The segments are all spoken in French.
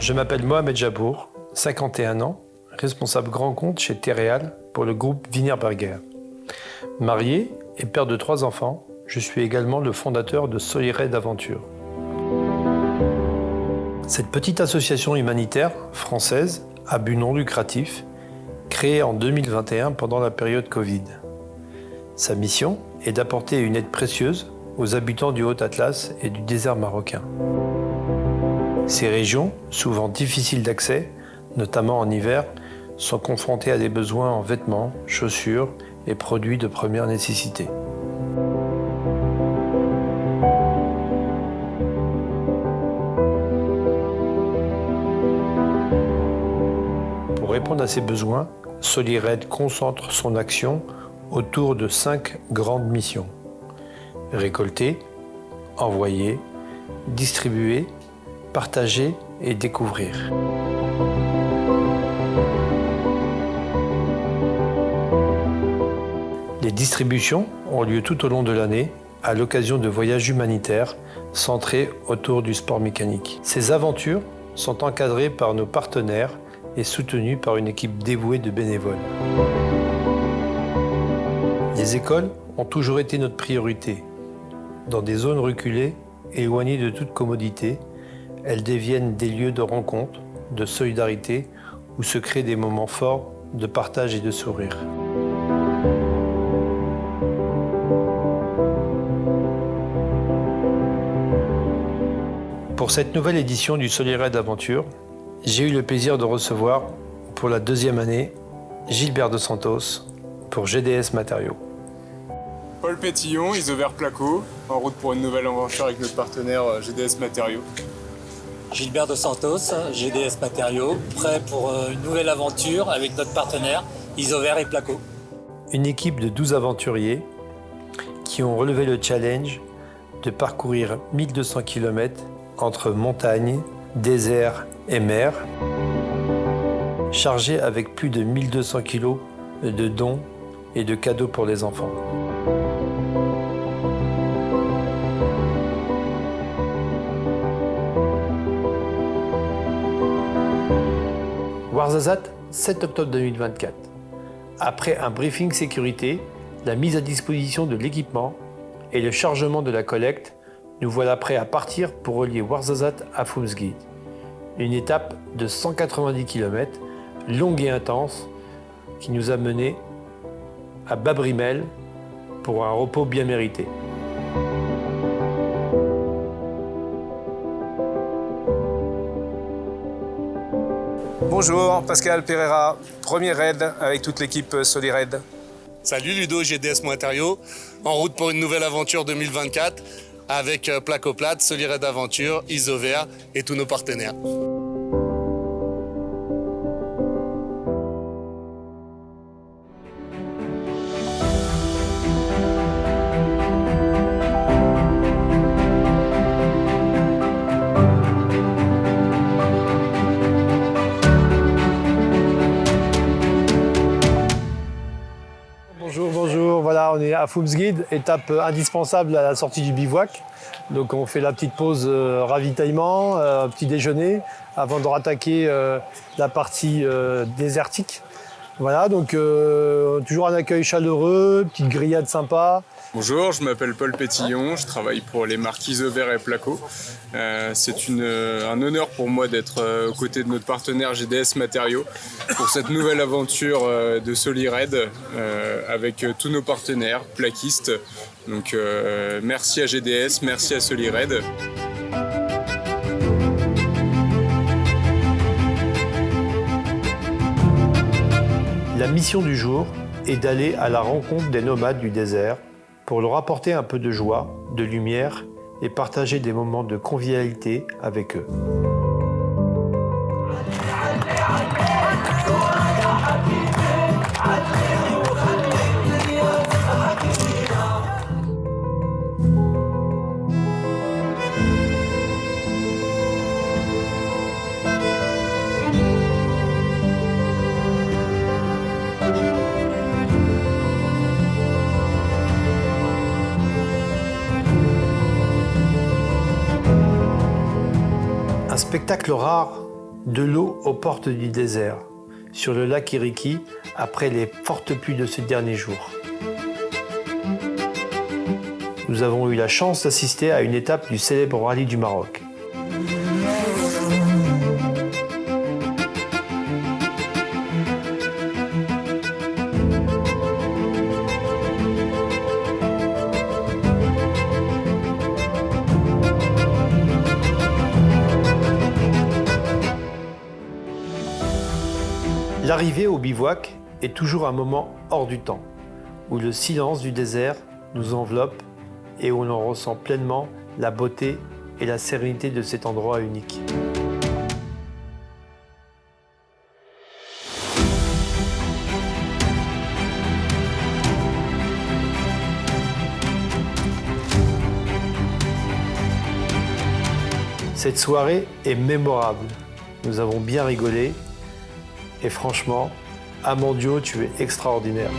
Je m'appelle Mohamed Jabour, 51 ans, responsable grand compte chez Terreal pour le groupe Wienerberger. Marié et père de 3 enfants, je suis également le fondateur de Solired Aventure. Cette petite association humanitaire française à but non lucratif, créée en 2021 pendant la période Covid. Sa mission est d'apporter une aide précieuse aux habitants du Haut-Atlas et du désert marocain. Ces régions, souvent difficiles d'accès, notamment en hiver, sont confrontées à des besoins en vêtements, chaussures et produits de première nécessité. Pour répondre à ces besoins, Solired concentre son action autour de 5 grandes missions. Récolter, envoyer, distribuer, partager et découvrir. Les distributions ont lieu tout au long de l'année à l'occasion de voyages humanitaires centrés autour du sport mécanique. Ces aventures sont encadrées par nos partenaires et soutenues par une équipe dévouée de bénévoles. Les écoles ont toujours été notre priorité. Dans des zones reculées, éloignées de toute commodité, elles deviennent des lieux de rencontre, de solidarité, où se créent des moments forts de partage et de sourire. Pour cette nouvelle édition du Solired Aventure, j'ai eu le plaisir de recevoir, pour la 2e année, Gilbert Dos Santos pour GDS Matériaux. Paul Pétillon, Isover Placo, en route pour une nouvelle aventure avec notre partenaire GDS Matériaux. Gilbert Dos Santos, GDS Matériaux, prêt pour une nouvelle aventure avec notre partenaire Isover et Placo. Une équipe de 12 aventuriers qui ont relevé le challenge de parcourir 1200 km entre montagnes, désert et mer, chargés avec plus de 1200 kg de dons et de cadeaux pour les enfants. Ouarzazate, 7 octobre 2024. Après un briefing sécurité, la mise à disposition de l'équipement et le chargement de la collecte, nous voilà prêts à partir pour relier Ouarzazate à Foumsguide. Une étape de 190 km, longue et intense, qui nous a menés à Babrimel pour un repos bien mérité. Bonjour, Pascal Pereira, premier raid avec toute l'équipe Solired. Salut Ludo, GDS Matériaux, en route pour une nouvelle aventure 2024 avec Placo Plate, Solired Aventure, Isover et tous nos partenaires. Bonjour, voilà, on est à Foumsguide, étape indispensable à la sortie du bivouac. Donc on fait la petite pause ravitaillement, petit déjeuner, avant de rattaquer la partie désertique. Voilà, donc toujours un accueil chaleureux, petite grillade sympa. Bonjour, je m'appelle Paul Pétillon, je travaille pour les marques Isover et Placo. C'est un honneur pour moi d'être aux côtés de notre partenaire GDS Matériaux pour cette nouvelle aventure de Solired avec tous nos partenaires plaquistes. Donc merci à GDS, merci à Solired. La mission du jour est d'aller à la rencontre des nomades du désert pour leur apporter un peu de joie, de lumière et partager des moments de convivialité avec eux. Un spectacle rare De l'eau aux portes du désert, sur le lac Iriki, après les fortes pluies de ces derniers jours. Nous avons eu la chance d'assister à une étape du célèbre rallye du Maroc. L'arrivée au bivouac est toujours un moment hors du temps, où le silence du désert nous enveloppe et où l'on ressent pleinement la beauté et la sérénité de cet endroit unique. Cette soirée est mémorable. Nous avons bien rigolé et franchement, Amandio, tu es extraordinaire.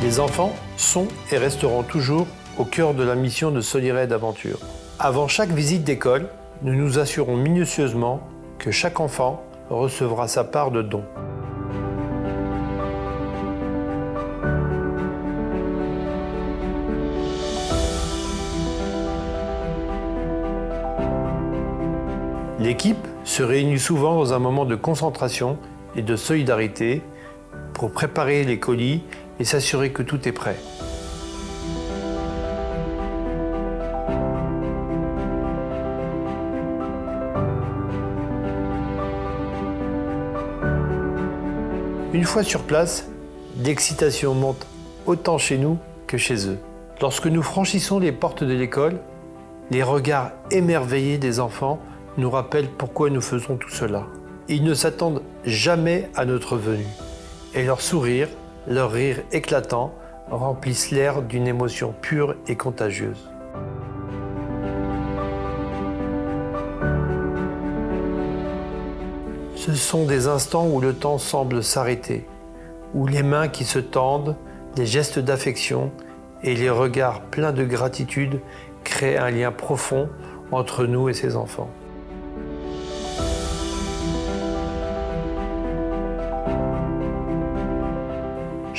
Les enfants sont et resteront toujours au cœur de la mission de Solirède Aventure. Avant chaque visite d'école, nous nous assurons minutieusement que chaque enfant recevra sa part de dons. L'équipe se réunit souvent dans un moment de concentration et de solidarité pour préparer les colis et s'assurer que tout est prêt. Une fois sur place, l'excitation monte autant chez nous que chez eux. Lorsque nous franchissons les portes de l'école, les regards émerveillés des enfants nous rappellent pourquoi nous faisons tout cela. Ils ne s'attendent jamais à notre venue et leur sourire, leur rire éclatant remplissent l'air d'une émotion pure et contagieuse. Ce sont des instants où le temps semble s'arrêter, où les mains qui se tendent, les gestes d'affection et les regards pleins de gratitude créent un lien profond entre nous et ces enfants.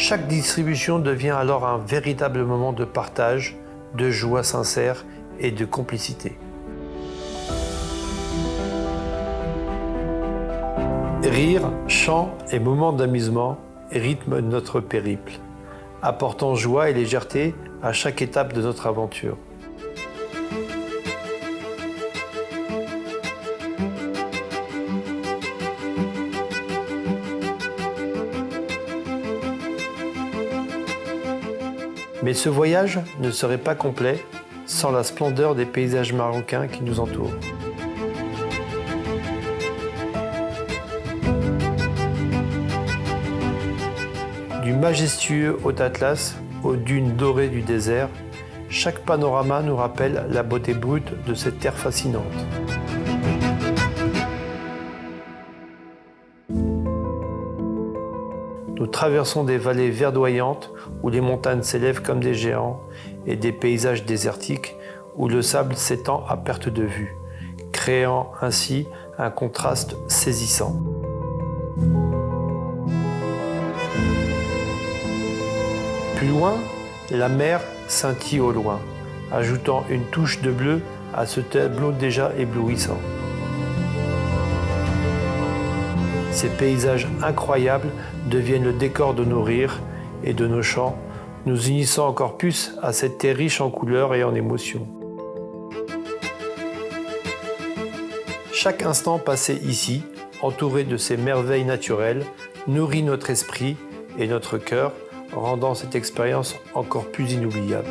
Chaque distribution devient alors un véritable moment de partage, de joie sincère et de complicité. Rire, chants et moments d'amusement rythment notre périple, apportant joie et légèreté à chaque étape de notre aventure. Mais ce voyage ne serait pas complet sans la splendeur des paysages marocains qui nous entourent. Du majestueux Haut-Atlas aux dunes dorées du désert, chaque panorama nous rappelle la beauté brute de cette terre fascinante. Nous traversons des vallées verdoyantes où les montagnes s'élèvent comme des géants et des paysages désertiques où le sable s'étend à perte de vue, créant ainsi un contraste saisissant. Plus loin, la mer scintille au loin, ajoutant une touche de bleu à ce tableau déjà éblouissant. Ces paysages incroyables deviennent le décor de nos rires et de nos chants, nous unissant encore plus à cette terre riche en couleurs et en émotions. Chaque instant passé ici, entouré de ces merveilles naturelles, nourrit notre esprit et notre cœur, rendant cette expérience encore plus inoubliable.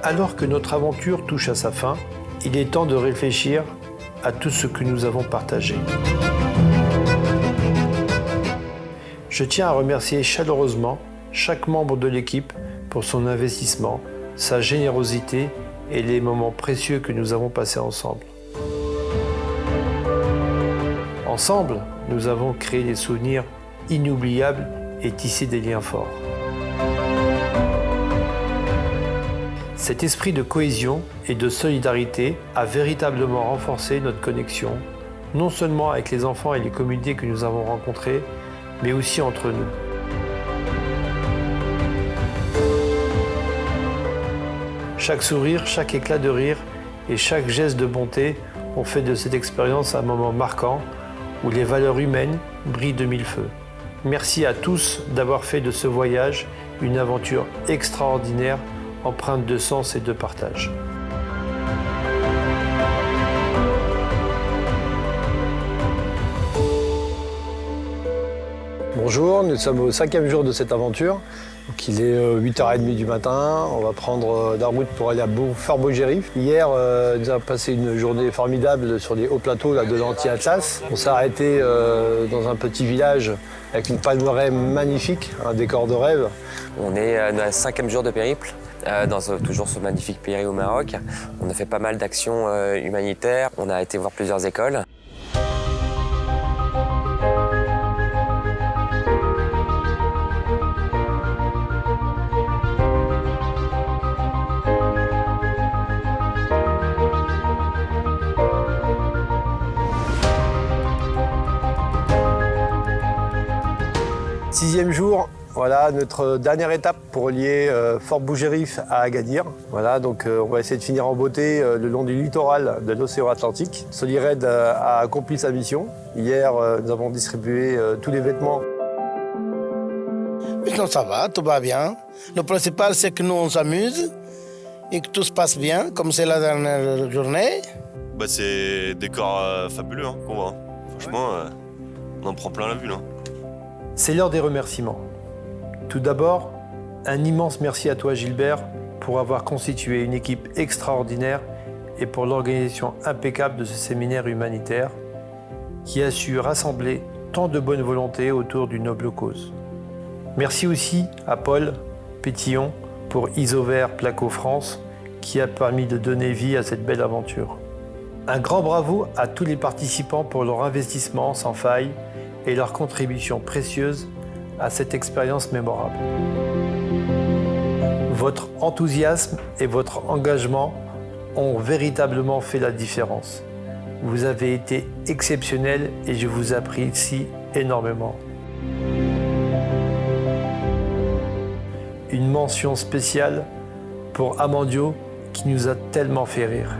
Alors que notre aventure touche à sa fin, il est temps de réfléchir à tout ce que nous avons partagé. Je tiens à remercier chaleureusement chaque membre de l'équipe pour son investissement, sa générosité et les moments précieux que nous avons passés ensemble. Ensemble, nous avons créé des souvenirs inoubliables et tissé des liens forts. Cet esprit de cohésion et de solidarité a véritablement renforcé notre connexion, non seulement avec les enfants et les communautés que nous avons rencontrés, mais aussi entre nous. Chaque sourire, chaque éclat de rire et chaque geste de bonté ont fait de cette expérience un moment marquant où les valeurs humaines brillent de mille feux. Merci à tous d'avoir fait de ce voyage une aventure extraordinaire, empreinte de sens et de partage. Bonjour, nous sommes au 5e jour de cette aventure. Donc, il est 8h30 du matin, on va prendre la route pour aller à Fort Beau-Gérif. Hier, nous avons passé une journée formidable sur les hauts plateaux là, de l'Anti-Atlas. On s'est arrêté dans un petit village avec une palmeraie magnifique, un décor de rêve. On est dans le 5e jour de périple, dans toujours ce magnifique pays au Maroc. On a fait pas mal d'actions humanitaires, on a été voir plusieurs écoles. Sixième jour, voilà notre dernière étape pour relier Fort Beau-Gérif à Agadir. Voilà, donc on va essayer de finir en beauté le long du littoral de l'océan Atlantique. Solidaire a accompli sa mission. Hier, nous avons distribué tous les vêtements. Maintenant ça va, tout va bien. Le principal c'est que nous on s'amuse et que tout se passe bien, comme c'est la dernière journée. C'est des décors fabuleux qu'on voit. Franchement, on en prend plein la vue là. C'est l'heure des remerciements. Tout d'abord, un immense merci à toi Gilbert pour avoir constitué une équipe extraordinaire et pour l'organisation impeccable de ce séminaire humanitaire qui a su rassembler tant de bonne volonté autour d'une noble cause. Merci aussi à Paul Pétillon pour Isovert Placo France qui a permis de donner vie à cette belle aventure. Un grand bravo à tous les participants pour leur investissement sans faille et leur contribution précieuse à cette expérience mémorable. Votre enthousiasme et votre engagement ont véritablement fait la différence. Vous avez été exceptionnels et je vous apprécie énormément. Une mention spéciale pour Amandio qui nous a tellement fait rire.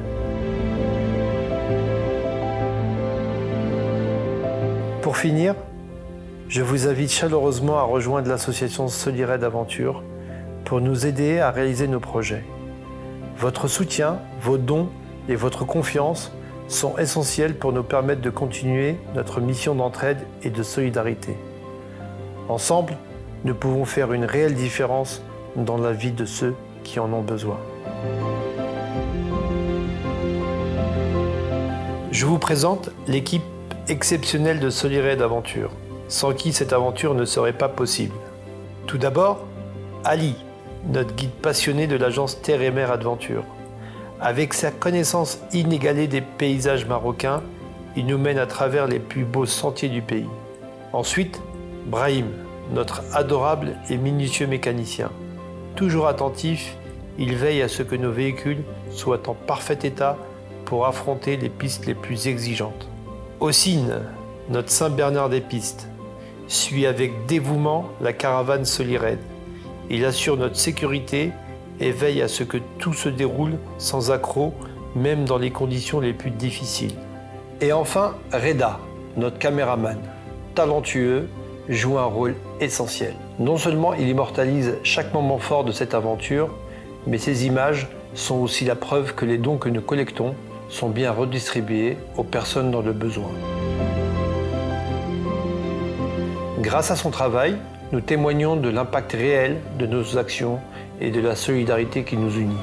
Pour finir, je vous invite chaleureusement à rejoindre l'association Solidaire d'Aventure pour nous aider à réaliser nos projets. Votre soutien, vos dons et votre confiance sont essentiels pour nous permettre de continuer notre mission d'entraide et de solidarité. Ensemble, nous pouvons faire une réelle différence dans la vie de ceux qui en ont besoin. Je vous présente l'équipe exceptionnelle de Solidaire d'Aventure, sans qui cette aventure ne serait pas possible. Tout d'abord, Ali, notre guide passionné de l'agence Terre et Mer Adventure. Avec sa connaissance inégalée des paysages marocains, il nous mène à travers les plus beaux sentiers du pays. Ensuite, Brahim, notre adorable et minutieux mécanicien. Toujours attentif, il veille à ce que nos véhicules soient en parfait état pour affronter les pistes les plus exigeantes. Ossine, notre Saint-Bernard des pistes, suit avec dévouement la caravane Solidaire. Il assure notre sécurité et veille à ce que tout se déroule sans accroc, même dans les conditions les plus difficiles. Et enfin, Reda, notre caméraman, talentueux, joue un rôle essentiel. Non seulement il immortalise chaque moment fort de cette aventure, mais ces images sont aussi la preuve que les dons que nous collectons sont bien redistribués aux personnes dans le besoin. Grâce à son travail, nous témoignons de l'impact réel de nos actions et de la solidarité qui nous unit.